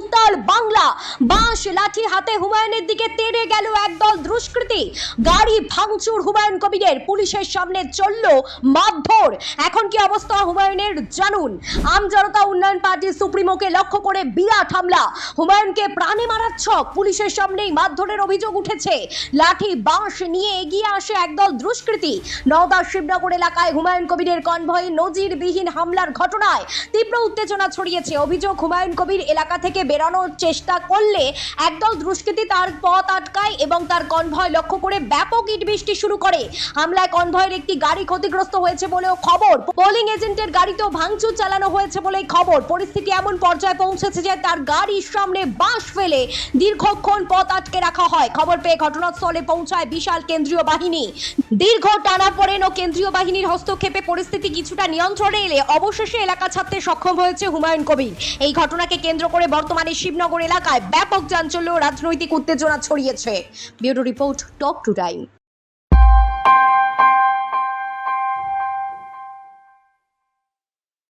উত্তাল বাংলা। বাঁশ লাঠি হাতে হুমায়ুনের দিকে তেড়ে গেল একদল দুষ্কৃতী। গাড়ি ভাঙচুর হুমায়ুন কবিরের, পুলিশের সামনে চলল মারধর। এখন কি অবস্থা হুমায়ুনের জানুন। আমজনতা উন্নয়ন পার্টির সুপ্রিমোকে লক্ষ্য করে বিরাট হামলা। হুমায়ুনকে প্রাণে মারার ছক, পুলিশের সামনেই মারধরের অভিযোগ উঠেছে। লাঠি বাঁশ নিয়ে এগিয়ে আসে একদল দুষ্কৃতী। নওদার শিবনগর এলাকায় হুমায়ুন কবিরের কনভয়ে নজিরবিহীন হামলার ঘটনায় তীব্র উত্তেজনা ছড়িয়েছে। অভিযোগ, হুমায়ুন কবির এলাকা থেকে বেরানোর চেষ্টা করলে একদল দুষ্কৃতী তার পথ আটকায় এবং তার কনভয় লক্ষ্য করে ব্যাপক ইটবৃষ্টি শুরু করে। হামলায় কনভয়ের একটি গাড়ি ক্ষতিগ্রস্ত হয়েছে বলেও খবর। পোলিং এজেন্টের গাড়িতেও ভাঙচুর চালানো হয়েছে বলেই খবর। পরিস্থিতি এমন পর্যায়ে পৌঁছেছে যে তার গাড়ির সামনে বাঁশ ফেলে দীর্ঘক্ষণ পথ আটকে রাখা হয়। খবর পেয়ে ঘটনাস্থলে পৌঁছায় বিশাল কেন্দ্রীয় বাহিনী। দীর্ঘ টানাপোড়েন ও কেন্দ্রীয় বাহিনীর হস্তক্ষেপে পরিস্থিতি কিছুটা নিয়ন্ত্রণে এলে অবশেষে এলাকা ছাড়তে সক্ষম হয়েছে হুমায়ুন কবির। এই ঘটনাকে কেন্দ্র করে বর্তমানে শিবনগর এলাকায় ব্যাপক চাঞ্চল্য ও রাজনৈতিক উত্তেজনা ছড়িয়েছে। Bureau report, talk to time.